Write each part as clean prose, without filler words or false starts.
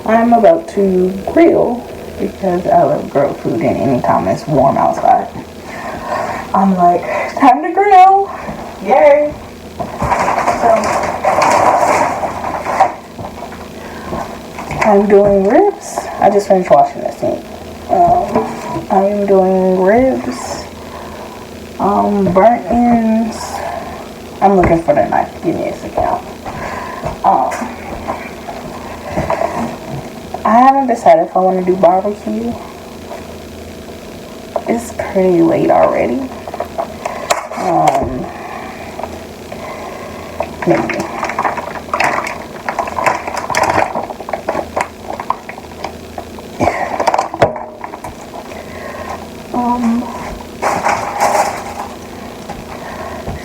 I'm about to grill because I love grilled food, and anytime it's warm outside, I'm like, time to grill. Yay. So I'm doing ribs. I just finished washing the sink. I'm doing ribs, burnt ends. I'm looking for the knife. Give me a second. I haven't decided if I want to do barbecue. It's pretty late already. Maybe.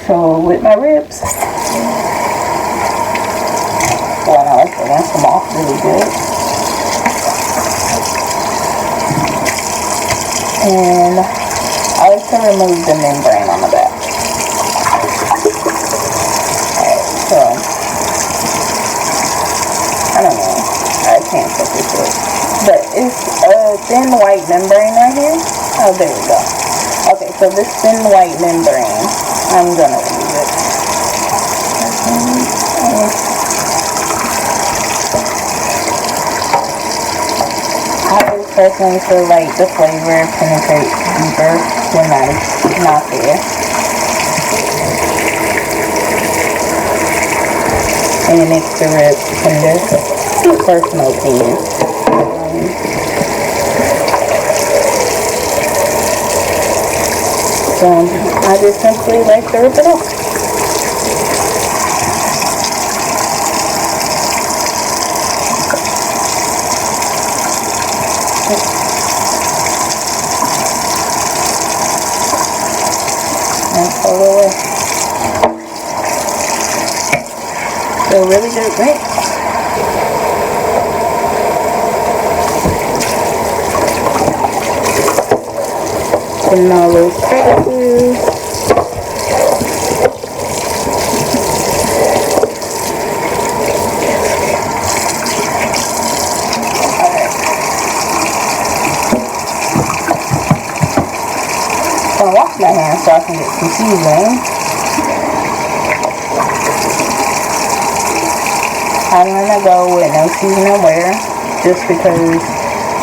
So with my ribs, well, I like to rinse them off really good. And I like to remove the membrane on the back. So, I don't know. I can't focus it. But it's a thin white membrane right here. Oh, there we go. Okay, so this thin white membrane, I'm gonna remove it. I personally feel like the flavor penetrates deeper when that is not there. And it makes the ribs tender. Personal opinion. So I just simply like to rip it off. So really good mix. Putting all those spices. I'm gonna wash my hands so I can get some seasoning. I'm gonna go with no seasoning wear just because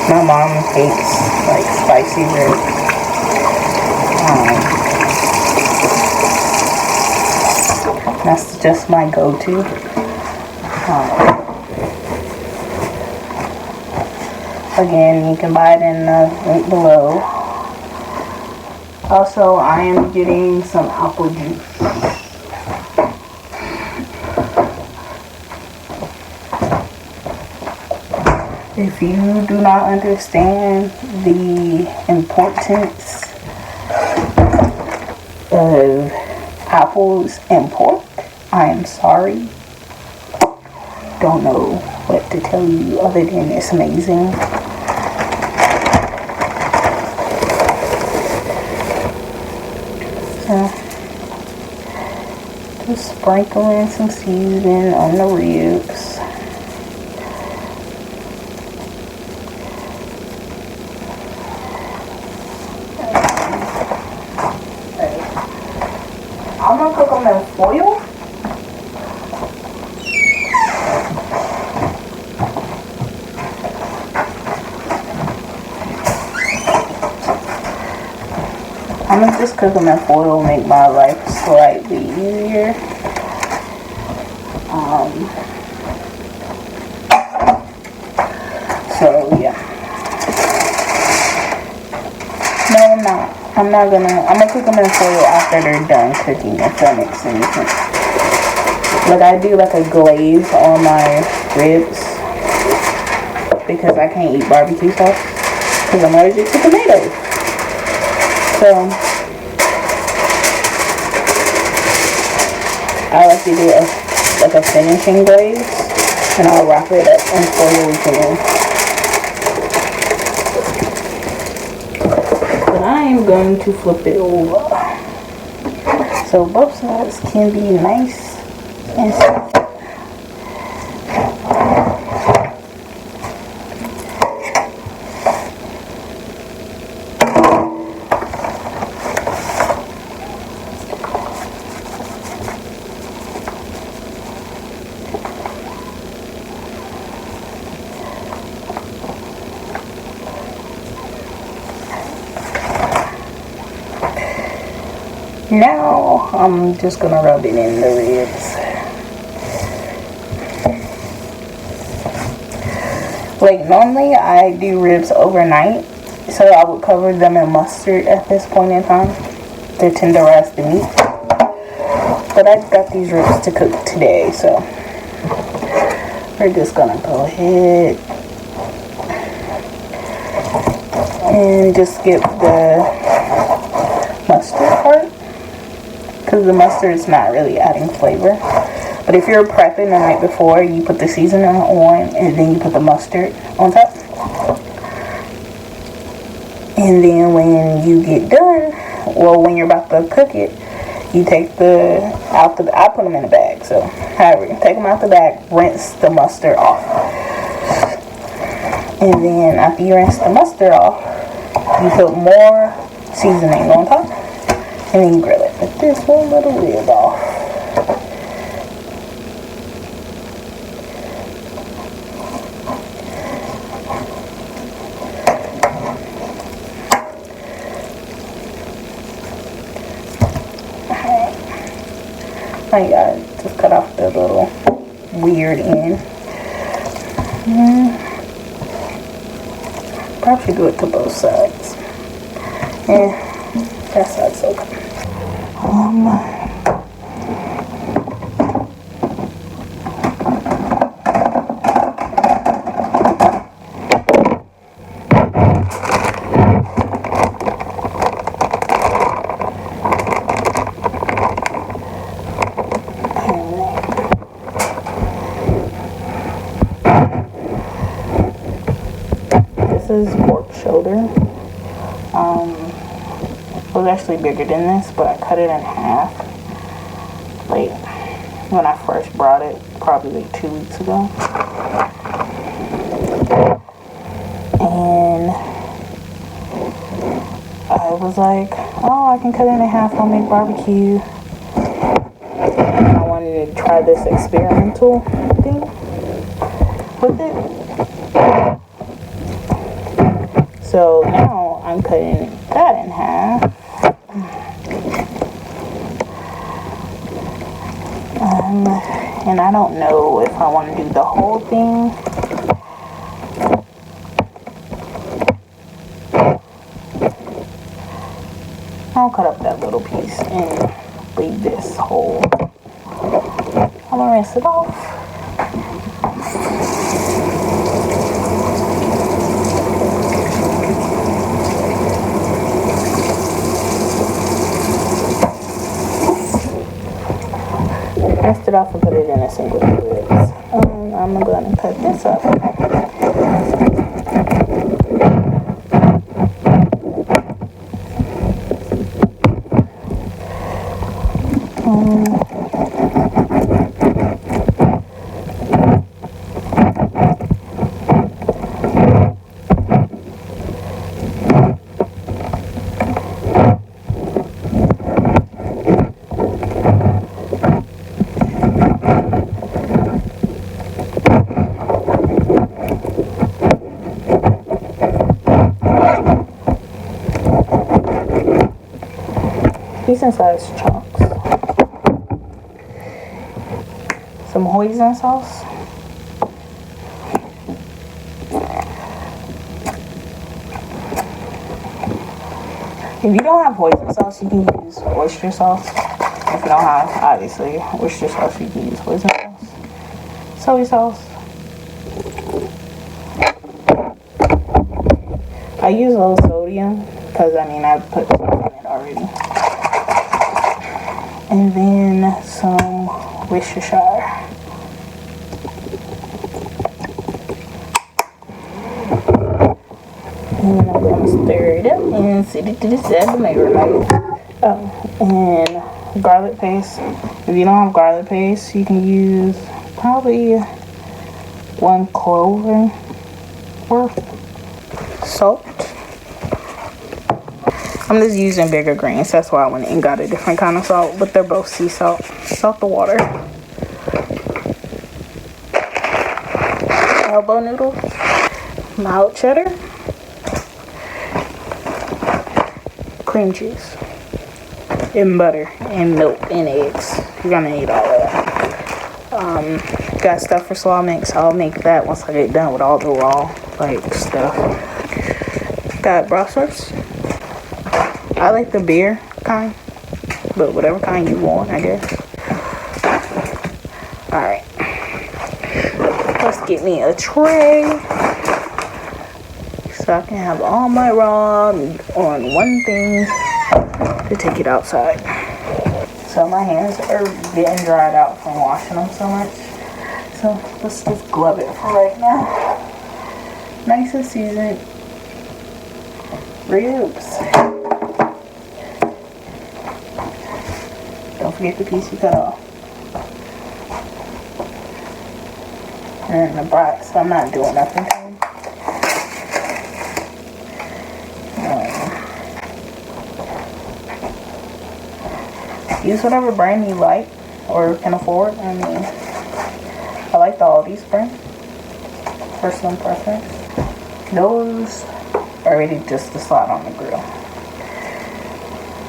my mom hates like spicy ribs. That's just my go-to. Again, you can buy it in the link below. Also, I am getting some apple juice. If you do not understand the importance of apples and pork, I am sorry. Don't know what to tell you other than it's amazing. Just sprinkling some seasoning on the ribs. I'm gonna cook them in foil. I'm gonna just cook them in foil, make my life slightly easier. So yeah. No, I'm not. I'm gonna cook them in foil after they're done cooking, if that makes any sense. Like I do like a glaze on my ribs because I can't eat barbecue sauce because I'm allergic to tomatoes. So I like to do a finishing glaze, and I'll wrap it up in foil again. But I am going to flip it over so both sides can be nice and soft. Now I'm just gonna rub it in the ribs. Like normally I do ribs overnight, so I would cover them in mustard at this point in time to tenderize the meat. But I got these ribs to cook today, so we're just gonna go ahead and just skip the mustard part, because the mustard is not really adding flavor. But if you're prepping the night before, you put the seasoning on and then you put the mustard on top. And then when you get done, well, when you're about to cook it, you take I put them in a bag, so however, take them out the bag, rinse the mustard off. And then after you rinse the mustard off, you put more seasoning on top, and then you grill it with this one little rib off. I just cut off the little weird end. Probably should do it to both sides. Yeah, that side's okay. This is pork shoulder. It was actually bigger than this, but I cut it in half. Like when I first brought it, probably like 2 weeks ago. And I was like, oh, I can cut it in half, I'll make barbecue. And I wanted to try this experimental thing with it. So now I'm cutting that in half. And I don't know if I want to do the whole thing. I'll cut up that little piece and leave this whole. I'm gonna rinse it off. Rinsed it off and put it in a single ribs. I'm going to cut this up. Decent sized chunks. Some hoisin sauce. If you don't have hoisin sauce, you can use oyster sauce. If you don't have, obviously, oyster sauce, you can use hoisin sauce. Soy sauce. I use low sodium because I put salt in it already. And then some Worcestershire. And then I'm going to stir it up and set it to the side to marinate. Oh, and garlic paste. If you don't have garlic paste, you can use probably 1 clove worth. Salt. I'm just using bigger grains. That's why I went and got a different kind of salt. But they're both sea salt. Salt the water. Elbow noodles. Mild cheddar. Cream cheese. and butter and milk and eggs. You're gonna need all of that. Got stuff for slaw mix. I'll make that once I get done with all the raw stuff. Got broth sauce. I like the beer kind, but whatever kind you want, I guess. Alright. Let's get me a tray so I can have all my raw meat on one thing to take it outside. So my hands are getting dried out from washing them so much. So let's just glove it for right now. Nice and seasoned ribs. Don't forget the piece you cut off. And the box, I'm not doing nothing to them. Use whatever brand you like or can afford. I mean, I like the Aldi's brand. Personal preference. Those are ready just to slide on the grill.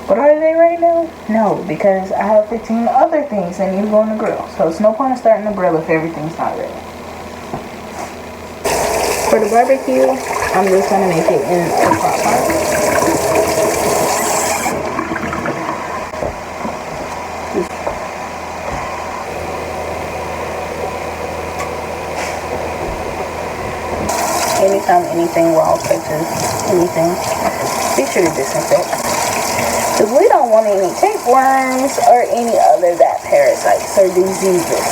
But are they right now? No, because I have 15 other things that need to go on the grill. So it's no point in starting the grill if everything's not ready. For the barbecue, I'm just going to make it in a pot pot. Anytime anything raw touches anything, be sure to disinfect. Because we don't want any tapeworms or any other that parasites or diseases.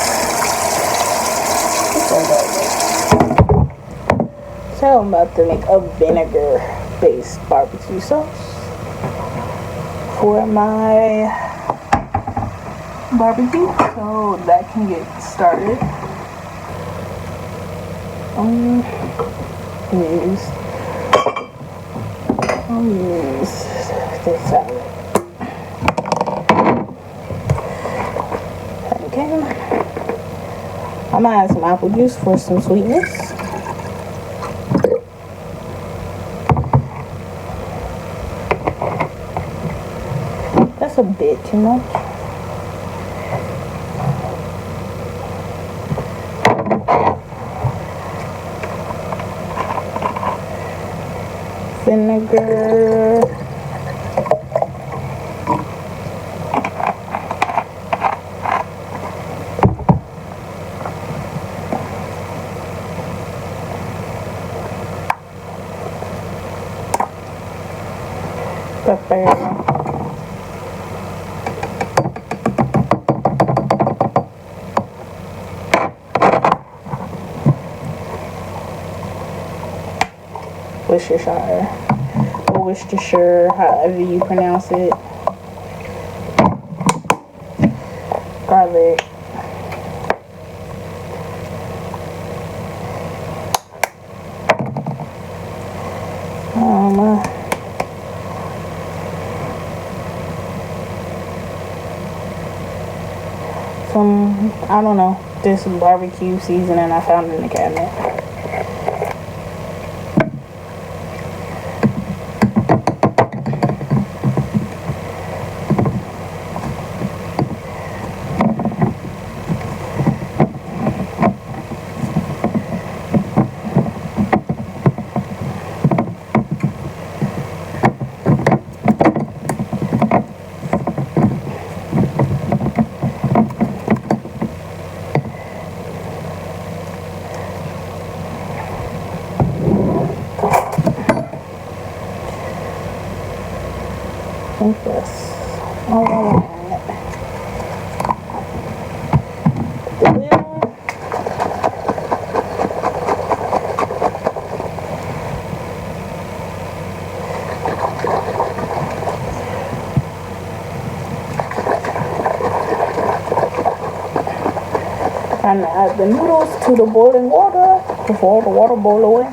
So I'm about to make a vinegar-based barbecue sauce for my barbecue, so that can get started. I'll use this salad. Okay. I'm gonna add some apple juice for some sweetness. That's a bit too much. Vinegar. Pepper. Worcestershire, or Worcestershire, however you pronounce it. Garlic. Some, I don't know, this barbecue seasoning I found in the cabinet. I think that's all I want. The lid on. And add the noodles to the boiling water before the water boils away.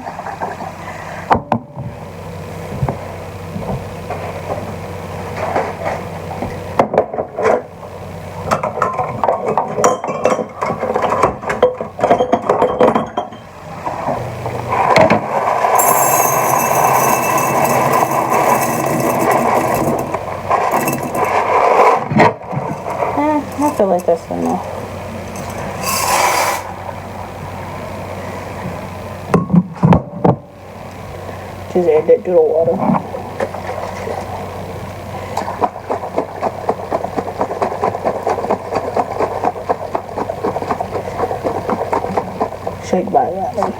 That's enough. Just add that to the water. Shake by that way.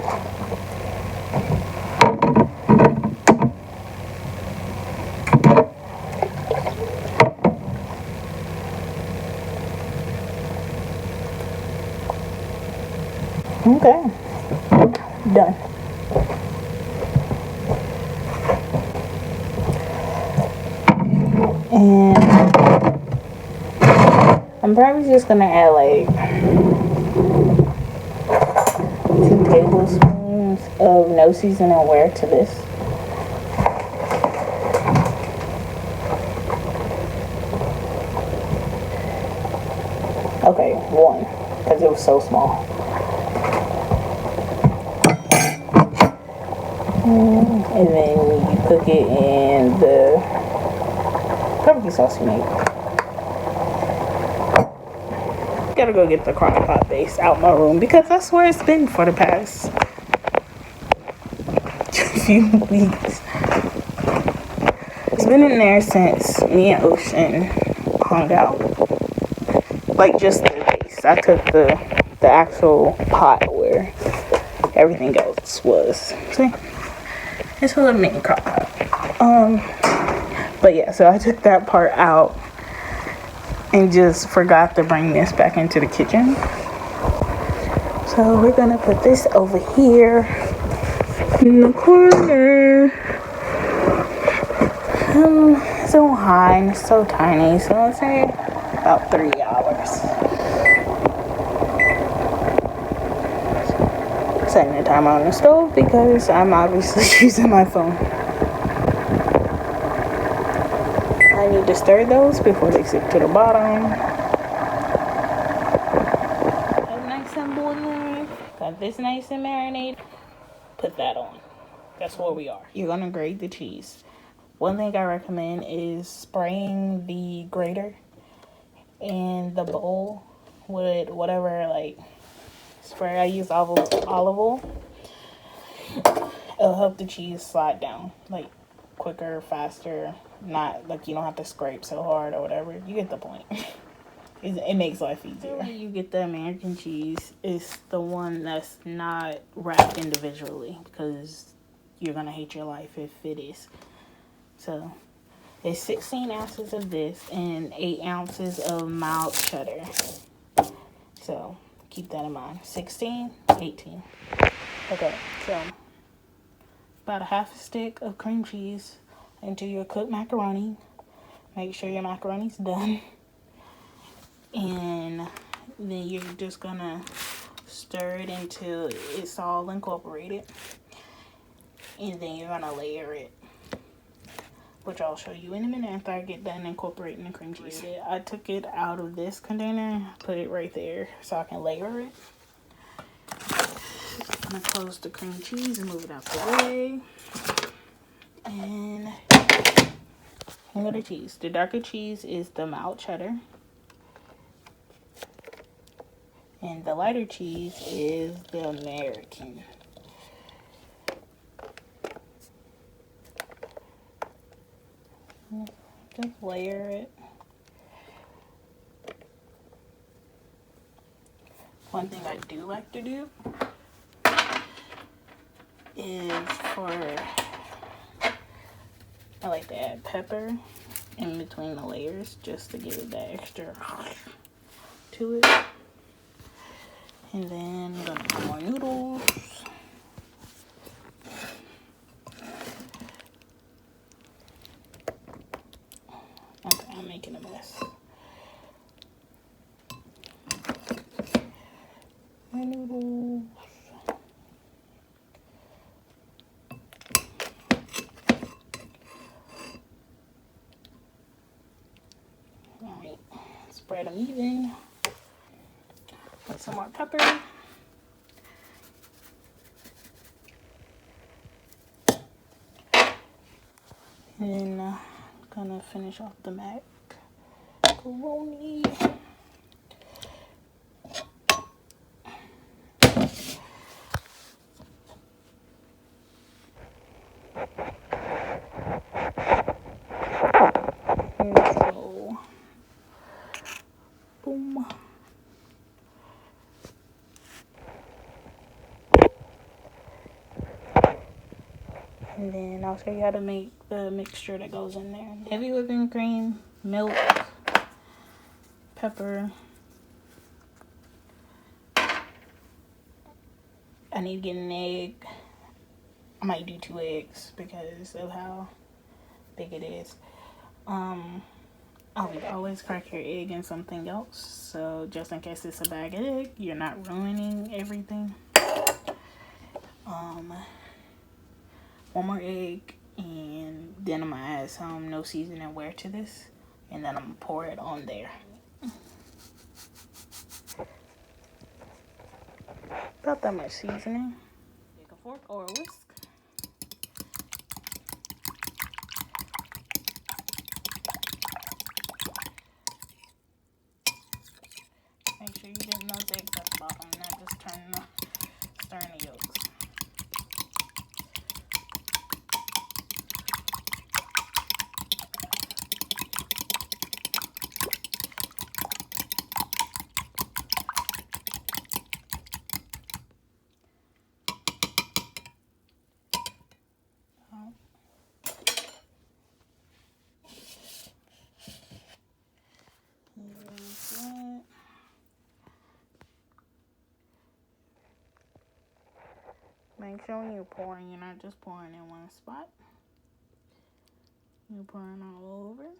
Okay, done. And I'm probably just gonna add like 2 tablespoons of no seasoning wear to this. Okay, 1, because it was so small. And then you cook it in the barbecue sauce you make. Gotta go get the crock pot base out my room because that's where it's been for the past few weeks. It's been in there since me and Ocean hung out. Like just the base. I took the actual pot where everything else was. See? It's a little mini crock pot. But yeah, so I took that part out and just forgot to bring this back into the kitchen. So we're gonna put this over here in the corner. It's so high and it's so tiny, so I'll say about 3 hours. Setting the timer on the stove because I'm obviously using my phone. I need to stir those before they sink to the bottom. That's nice and boiling. Got this nice and marinated. Put that on. That's where we are. You're gonna grate the cheese. One thing I recommend is spraying the grater in the bowl with whatever like spray. I use olive oil. It'll help the cheese slide down like quicker, faster. Not like you don't have to scrape so hard or whatever. You get the point. It makes life easier. You get the American cheese. It's the one that's not wrapped individually because you're gonna hate your life if it is. So it's 16 ounces of this and 8 ounces of mild cheddar. So keep that in mind. 16, 18. Okay, so about a half a stick of cream cheese into your cooked macaroni. Make sure your macaroni's done. And then you're just gonna stir it until it's all incorporated. And then you're gonna layer it, which I'll show you in a minute after I get done incorporating the cream cheese. I took it out of this container, put it right there so I can layer it. I'm gonna close the cream cheese and move it out the way. And the cheese. The darker cheese is the mild cheddar. And the lighter cheese is the American. Just layer it. One thing I do like to do is I like to add pepper in between the layers just to give it that extra to it. And then I'm gonna put more noodles. Okay, I'm making a mess. My noodles. Alright, spread them even. Put some more pepper. And then gonna finish off the macaroni. And then I'll show you how to make the mixture that goes in there. Heavy whipping cream, milk, pepper. I need to get an egg. I might do 2 eggs because of how big it is. I would always crack your egg in something else, so just in case it's a bag of egg, you're not ruining everything. 1 more egg, and then I'm gonna add some no seasoning ware to this, and then I'm gonna pour it on there. About that much seasoning. Take a fork or a whisk. Make sure you're getting those eggs at the bottom, not just stirring the yolks. Make sure when you're pouring, you're not just pouring in one spot. You're pouring all over.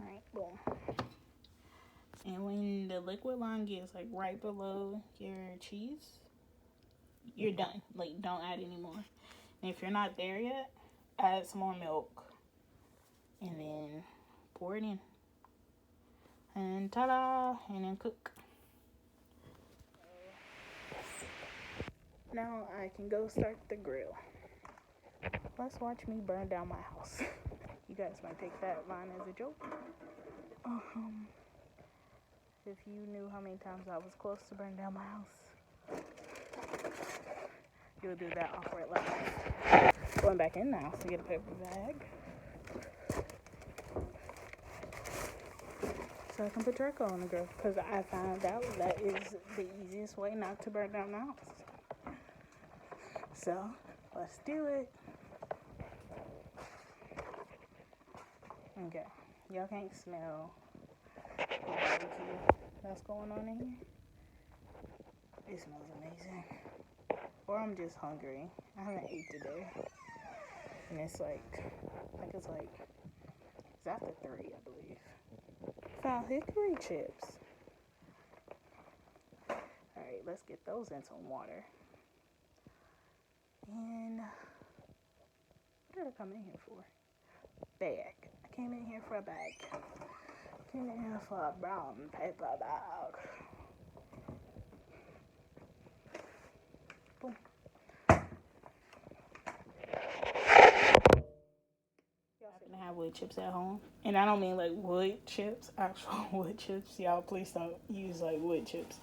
Alright, boom. And when the liquid line gets like right below your cheese, you're done. Like, don't add any more. And if you're not there yet, add some more milk. And then pour it in. And ta-da! And then cook. Now I can go start the grill. Let's watch me burn down my house. You guys might take that line as a joke. If you knew how many times I was close to burning down my house, you'll do that awkward laugh. Going back in now to get a paper bag, so I can put charcoal on the grill, because I found out that is the easiest way not to burn down the house. So let's do it. Okay, y'all can't smell the barbecue that's going on in here. It smells amazing. Or I'm just hungry. I haven't ate today. And it's like, I think it's after 3, I believe. Found hickory chips. Alright, let's get those in some water. And what did I come in here for? Bag. I came in here for a bag. I came in here for a brown paper bag. Boom. Y'all have wood chips at home, and I don't mean like wood chips, actual wood chips. Y'all please don't use like wood chips,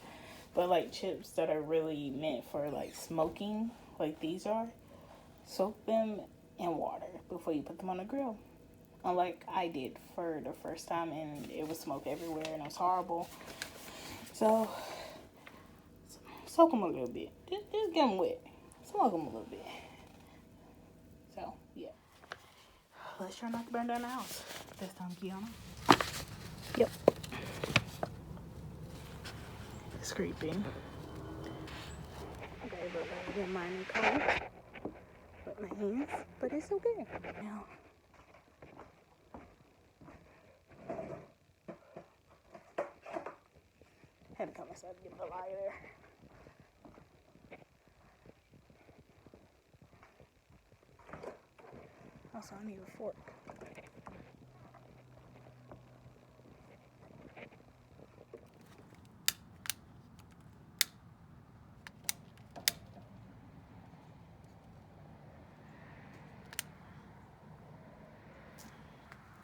but like chips that are really meant for like smoking, like these are. Soak them in water before you put them on the grill, unlike I did for the first time, and it was smoke everywhere and it was horrible. So soak them a little bit. Just get them wet. Smoke them a little bit. So yeah. Let's try not to burn down the house this time, Kiana. Yep. It's creeping. Okay, but I get mine in color with my hands, but it's okay. Now, had to come inside to get the lighter. Also, I need a fork.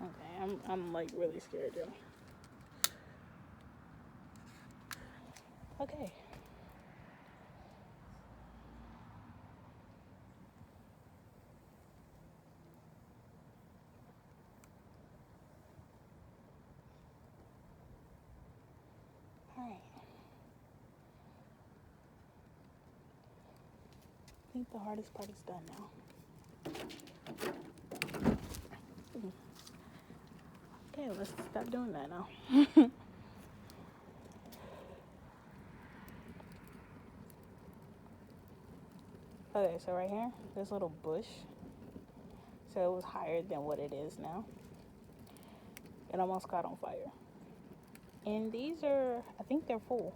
Okay, I'm like really scared, Joe. Okay. think the hardest part is done now. Okay, let's stop doing that now. Okay, so right here, this little bush. So it was higher than what it is now. It almost caught on fire. And these are, I think they're full.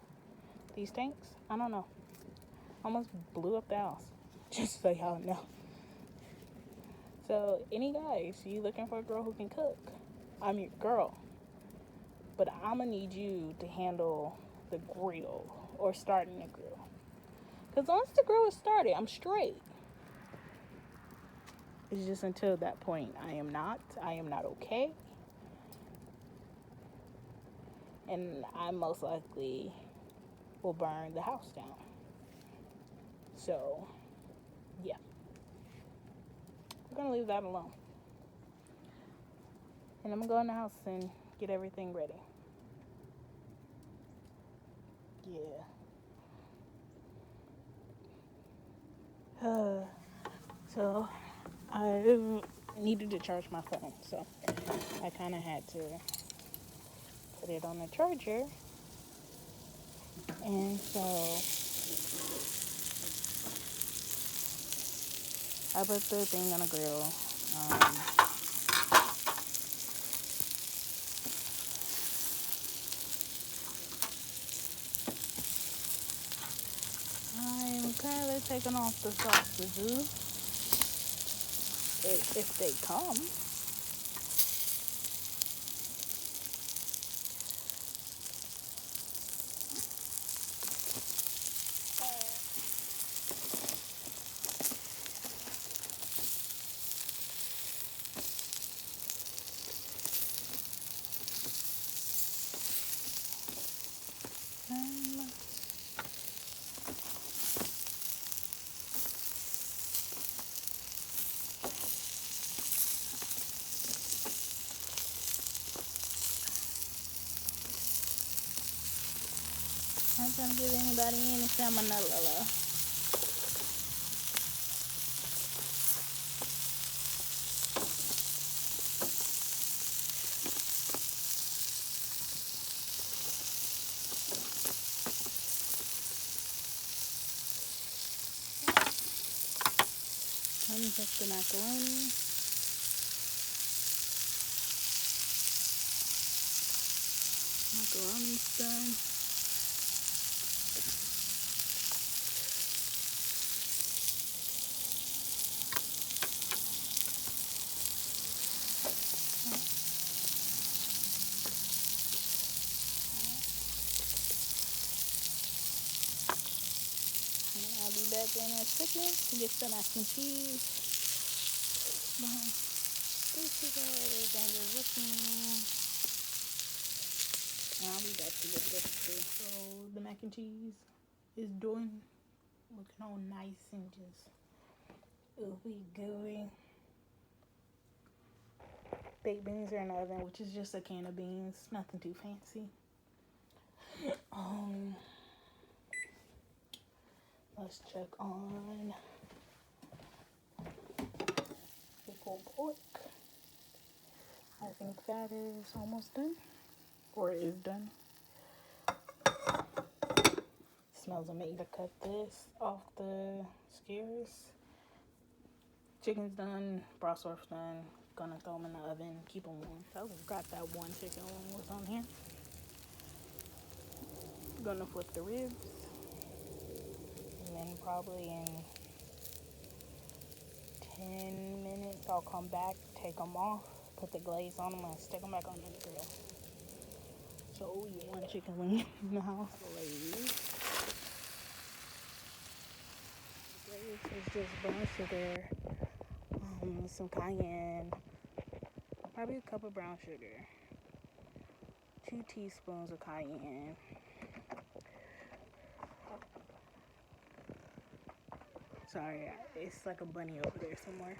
These tanks, I don't know. Almost blew up the house. Just so y'all know. So, any guys, you looking for a girl who can cook? I'm your girl. But I'm going to need you to handle the grill or starting the grill. Because once the grill is started, I'm straight. It's just until that point, I am not okay. And I most likely will burn the house down. So, yeah. We're going to leave that alone. And I'm going to go in the house and get everything ready. Yeah. So, I needed to charge my phone. So, I kind of had to put it on the charger. And so, I put the thing on the grill. I'm currently taking off the sausages. If they come. I'm not trying to give anybody any salmonella. Uncook the macaroni. Macaroni's done. I'll be back in a second to get some mac and cheese. This is and the looking. And I'll be back to get this too. So the mac and cheese is done. Looking all nice and just ooey gooey. Baked beans are in the oven, which is just a can of beans. Nothing too fancy. Let's check on the pulled pork. I think that is almost done. Or is done. Smells amazing. To cut this off the skewers. Chicken's done. Bratwurst's done. Gonna throw them in the oven. Keep them warm. So I got that one chicken wing was on here. Gonna flip the ribs. And then probably in 10 minutes I'll come back, take them off, put the glaze on them, and stick them back on the grill. So yeah, one chicken wing in the house. Glaze is just brown sugar, some cayenne, probably a cup of brown sugar, 2 teaspoons of cayenne. Sorry, it's like a bunny over there somewhere.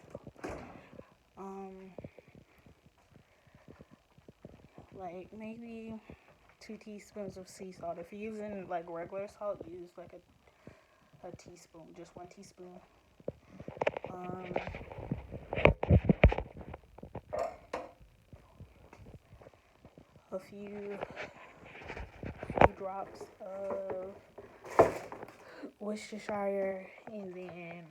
Like maybe 2 teaspoons of sea salt. If you're using like regular salt, use like a teaspoon, just 1 teaspoon. a few drops of Worcestershire, and then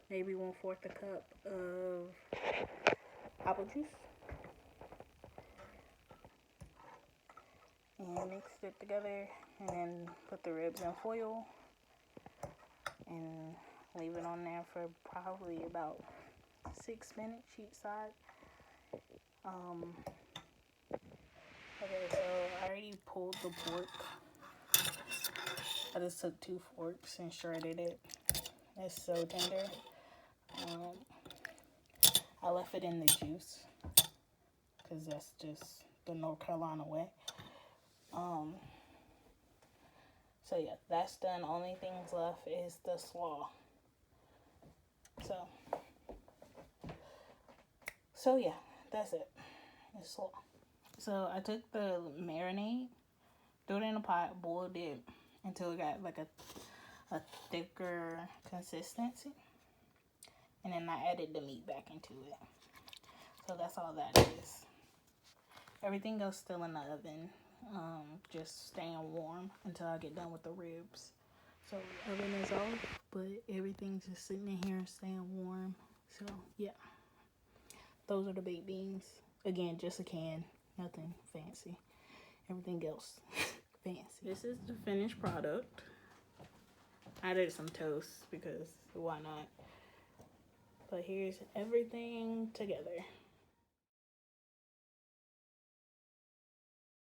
maybe 1/4 a cup of apple juice, and mix it together, and then put the ribs in foil and leave it on there for probably about 6 minutes each side. Okay, so I already pulled the pork. I just took 2 forks and shredded it. It's so tender. I left it in the juice because that's just the North Carolina way. So yeah, that's done. Only things left is the slaw. So yeah, that's it. It's slaw. So I took the marinade, threw it in a pot, boiled it until it got like a thicker consistency, and then I added the meat back into it. So that's all that is. Everything else still in the oven, just staying warm until I get done with the ribs. So the oven is off, but everything's just sitting in here staying warm. So yeah, those are the baked beans. Again, just a can, nothing fancy. Everything else fancy. This is the finished product. I added some toast because why not? But here's everything together.